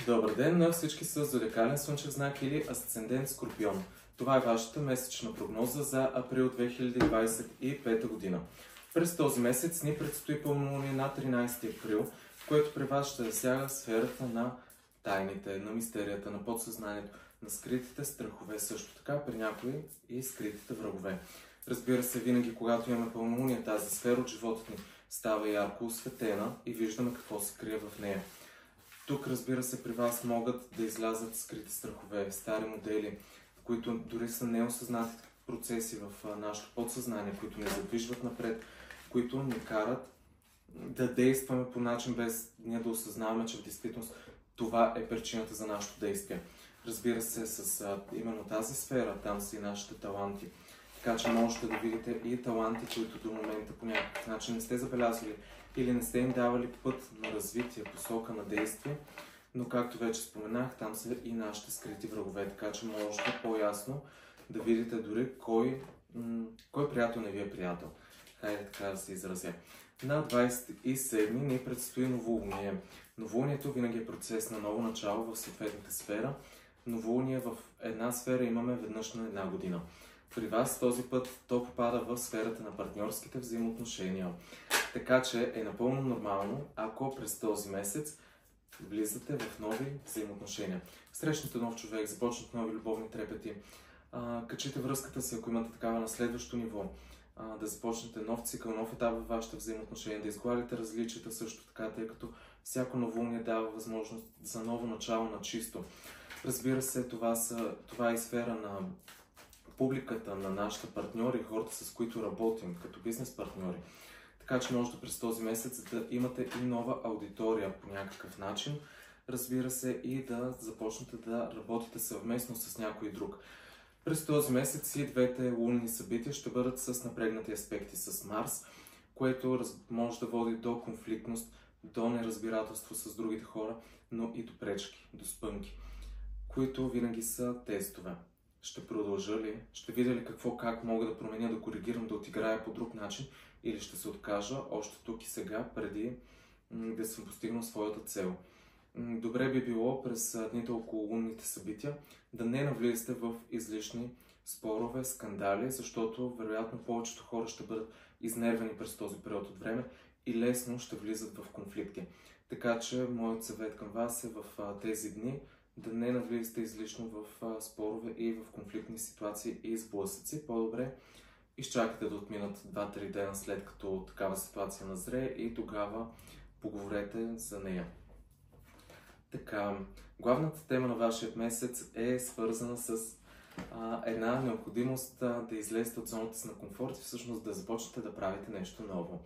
Добър ден на всички с зодиакален слънчев знак или асцендент Скорпион. Това е вашата месечна прогноза за април 2025 година. През този месец ни предстои пълнолуние на 13 април, което при вас ще засяга сферата на тайните, на мистерията, на подсъзнанието, на скритите страхове, също така при някои и скритите врагове. Разбира се, винаги когато имаме пълнолуние, тази сфера от живота ни става ярко осветена и виждаме какво се крие в нея. Тук, разбира се, при вас могат да излязат скрити страхове, стари модели, които дори са неосъзнати процеси в нашето подсъзнание, които ни задвижват напред, които ни карат да действаме по начин, без ние да осъзнаваме, че в действителност това е причината за нашето действие. Разбира се, с именно тази сфера, там са и нашите таланти. Така че можете да видите и таланти, които до момента по някакъв начин не сте забелязали или не сте им давали път на развитие, посока на действие, но както вече споменах, там са и нашите скрити врагове, така че можете по-ясно да видите дори кой приятел не ви е приятел. Хайде така да се изразя. На 27 ни предстои новолуние. Новолунието винаги е процес на ново начало в съответната сфера. Новолуние в една сфера имаме веднъж на една година. При вас този път то попада в сферата на партньорските взаимоотношения. Така че е напълно нормално, ако през този месец влизате в нови взаимоотношения. Срещнете нов човек, започнете нови любовни трепети, качите връзката си, ако имате такава на следващо ниво, да започнете нов цикъл, нов етап във вашите взаимоотношения, да изгладите различията също така, тъй като всяко новолуние дава възможност за ново начало на чисто. Разбира се, това е и сфера на публиката, на нашите партньори, хората с които работим, като бизнес партньори. Така че можете през този месец да имате и нова аудитория по някакъв начин, разбира се, и да започнете да работите съвместно с някой друг. През този месец и двете лунни събития ще бъдат с напрегнати аспекти с Марс, което може да води до конфликтност, до неразбирателство с другите хора, но и до пречки, до спънки, които винаги са тестове. Ще продължа ли? Ще видя ли как мога да променя, да коригирам, да отиграя по друг начин или ще се откажа още тук и сега, преди да съм постигнал своята цел. Добре би било през дните около лунните събития да не навлизате в излишни спорове, скандали, защото вероятно повечето хора ще бъдат изнервени през този период от време и лесно ще влизат в конфликти. Така че моят съвет към вас е в тези дни да не навлизате излишно в спорове и в конфликтни ситуации и сблъсъци. По-добре изчакайте да отминат 2-3 дена след като такава ситуация назрее и тогава поговорете за нея. Така, главната тема на вашия месец е свързана с една необходимост да излезете от зоната си на комфорт и всъщност да започнете да правите нещо ново.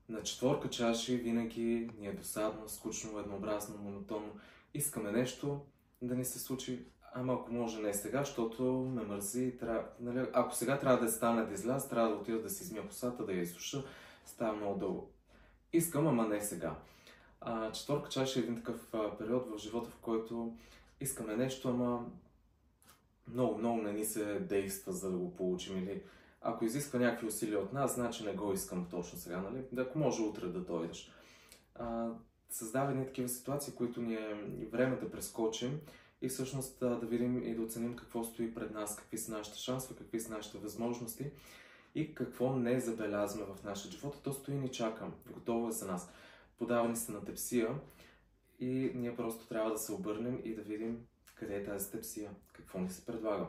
На четворка чаши винаги ни е досадно, скучно, еднообразно, монотонно. Искаме нещо да ни се случи, ама ако може не сега, защото ме мързи. Ако сега трябва да стане да изляза, трябва да отида да си измия косата, да я изсуша, става много дълго. Искам, ама не сега. Четворка чаша е един такъв период в живота, в който искаме нещо, ама много не ни се действа, за да го получим. Или ако изисква някакви усилия от нас, значи не го искам точно сега, нали? Ако може утре да дойдеш. Създава едни такива ситуации, които ни е време да прескочим и всъщност да видим и да оценим какво стои пред нас, какви са нашите шансове, какви са нашите възможности и какво не забелязваме в нашия живот. То стои и ни чака, готово е за нас. Подавани са на тепсия и ние просто трябва да се обърнем и да видим къде е тази тепсия, какво ни се предлага.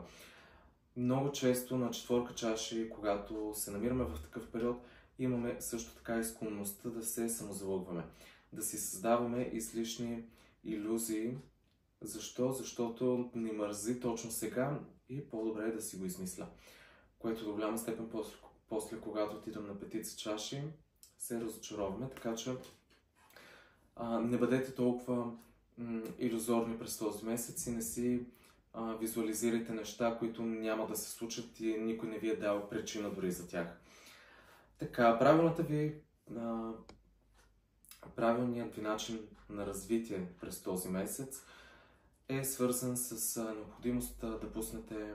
Много често на четворка чаши, когато се намираме в такъв период, имаме също така и склонността да се самозалъгваме, да си създаваме излишни илюзии. Защо? Защото ни мързи точно сега и по-добре е да си го измисля. Което до голяма степен после когато отидем на петица чаши, се разочароваме, така че не бъдете толкова илюзорни през този месец и не си визуализирайте неща, които няма да се случат и никой не ви е дал причина дори за тях. Така, правилният ви начин на развитие през този месец е свързан с необходимост да пуснете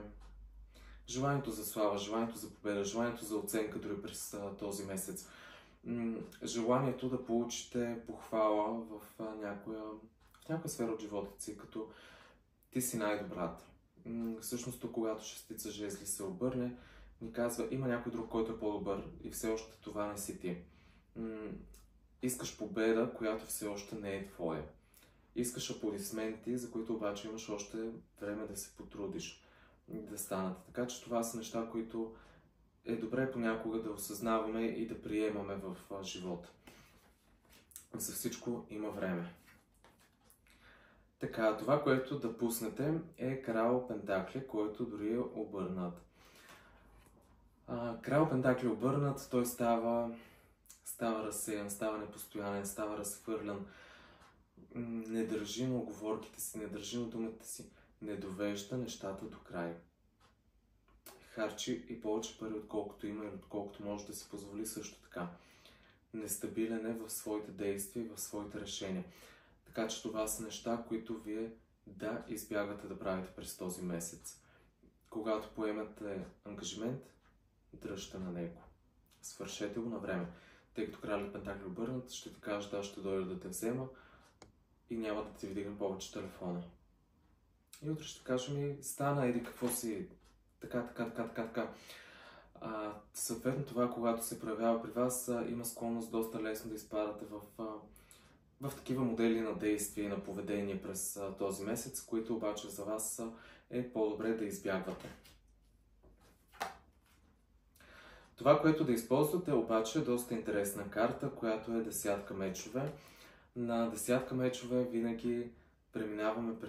желанието за слава, желанието за победа, желанието за оценка дори през този месец. Желанието да получите похвала в в някаква сфера от живота си, като ти си най-добрата. Всъщност тук, когато шестица жезли се обърне, ни казва, има някой друг, който е по-добър и все още това не си ти. Искаш победа, която все още не е твоя. Искаш аплодисменти, за които обаче имаш още време да се потрудиш да станат. Така че това са неща, които е добре понякога да осъзнаваме и да приемаме в живота. За всичко има време. Така, това, което да пуснете е Крал Пентакли, който дори е обърнат. Крал Пентакли обърнат, той става разсеян, става непостоянен, става разхвърлян, не държи на уговорките си, не държи на думата си, не довежда нещата до край. Харчи и повече пари, отколкото има и отколкото може да си позволи също така. Нестабилен е в своите действия и в своите решения. Така че това са неща, които вие да избягате да правите през този месец. Когато поемете ангажимент, дръжте на него. Свършете го на време. Тъй като Кралят Пентакли обърнат, ще ти кажа, да, ще дойда да те взема и няма да ти вдигам повече телефона. И утре ще кажа ми, стана, еди какво си, така. Съответно това, когато се проявява при вас, има склонност доста лесно да изпадате в такива модели на действие и на поведение през този месец, които обаче за вас е по-добре да избягвате. Това, което да използвате, обаче е доста интересна карта, която е десятка мечове. На десятка мечове винаги преминаваме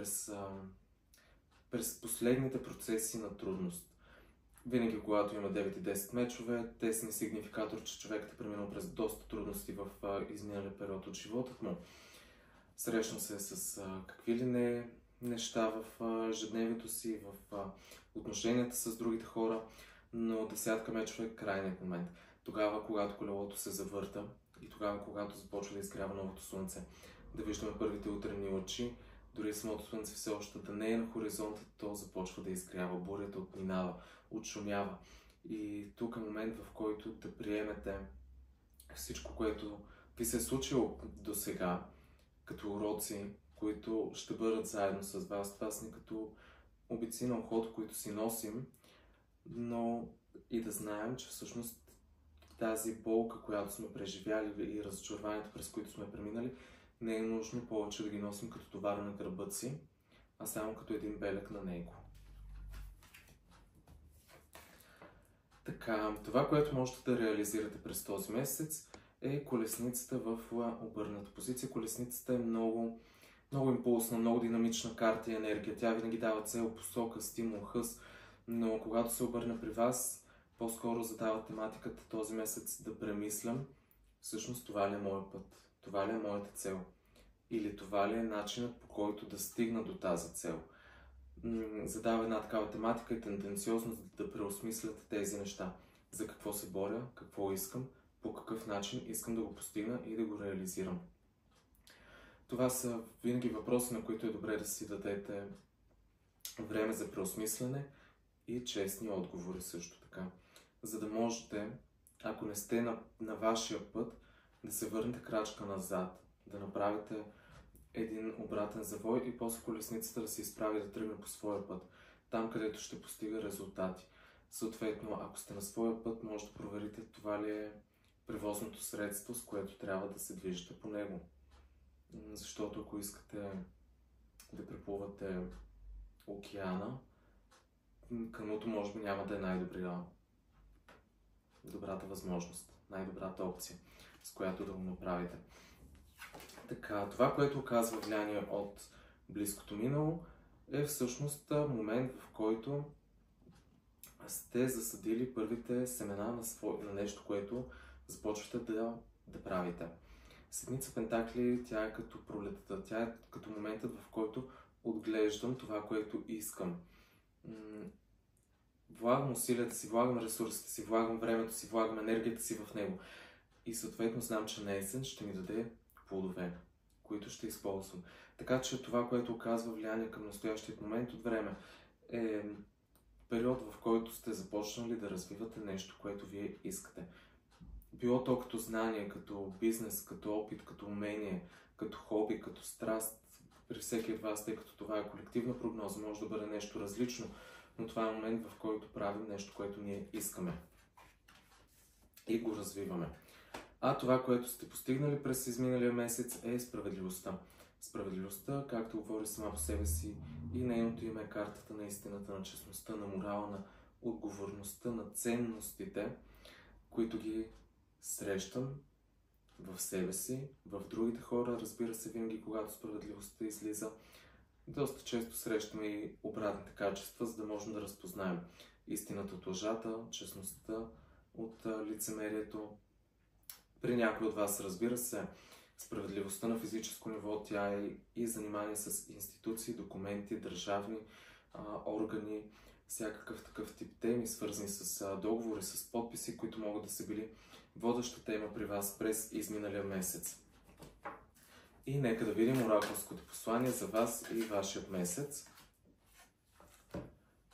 през последните процеси на трудност. Винаги, когато има 9 и 10 мечове, те са ни сигнификатор, че човекът е преминал през доста трудности в изминалия период от живота му. Срещна се с какви ли не неща в ежедневието си, в отношенията с другите хора, но десятка мечове е крайният момент. Тогава, когато колелото се завърта и тогава, когато започва да изгрява новото слънце, да виждаме първите утренни лъчи, дори самото слънце все още да не е на хоризонта, то започва да изгрява, бурята отминава, отшумява. И тук е момент, в който да приемете всичко, което ви се е случило до сега, като уроци, които ще бъдат заедно с вас. Това са ни като обици на ухото, които си носим, но и да знаем, че всъщност тази болка, която сме преживяли и разочарованието, през които сме преминали, не е нужно повече да ги носим като товар на гърбът си, а само като един белег на него. Така, това, което можете да реализирате през този месец, е колесницата в обърната позиция. Колесницата е много импулсна, много динамична карта и енергия. Тя винаги дава цел, посока, стимул, хъс, но когато се обърне при вас, по-скоро задава тематиката този месец да премислям, всъщност това ли е моят път, това ли е моята цел, или това ли е начинът, по който да стигна до тази цел. Задава една такава тематика и тенденциозност да преосмисляте тези неща. За какво се боря, какво искам, по какъв начин искам да го постигна и да го реализирам. Това са винаги въпроси, на които е добре да си дадете време за преосмисляне и честни отговори също така. За да можете, ако не сте на вашия път, да се върнете крачка назад, да направите един обратен завой и после колесницата да се изправи да тръгне по своя път, там където ще постига резултати. Съответно, ако сте на своя път, може да проверите това ли е превозното средство, с което трябва да се движите по него. Защото ако искате да преплувате океана, кануто може би няма да е най-добрата възможност, най-добрата опция, с която да го направите. Така, това, което оказва влияние от близкото минало, е всъщност момент, в който сте засадили първите семена на нещо, което започвате да правите. Седмица Пентакли, тя е като пролетта, тя е като моментът, в който отглеждам това, което искам. Влагам усилията си, влагам ресурсите си, влагам времето си, влагам енергията си в него. И съответно знам, че на есен ще ми даде плодове, които ще използвам. Така че това, което оказва влияние към настоящият момент от време, е период, в който сте започнали да развивате нещо, което вие искате. Било то като знание, като бизнес, като опит, като умение, като хоби, като страст, при всеки от вас, тъй като това е колективна прогноза, може да бъде нещо различно, но това е момент, в който правим нещо, което ние искаме и го развиваме. А това, което сте постигнали през изминалия месец, е справедливостта. Справедливостта, както говори сама по себе си, и нейното име е картата на истината, на честността, на морала, на отговорността, на ценностите, които ги срещам в себе си, в другите хора, разбира се, винаги когато справедливостта излиза. Доста често срещаме и обратните качества, за да можем да разпознаем истината от лъжата, честността от лицемерието. При някой от вас, разбира се, справедливостта на физическо ниво, тя е и занимание с институции, документи, държавни органи, всякакъв такъв тип теми, свързани с договори, с подписи, които могат да са били водеща тема при вас през изминалия месец. И нека да видим оракулското послание за вас и вашият месец.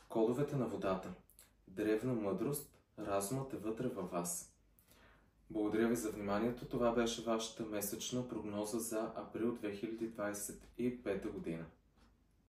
Кодовете на водата. Древна мъдрост, разумът е вътре във вас. Благодаря ви за вниманието. Това беше вашата месечна прогноза за април 2025 година.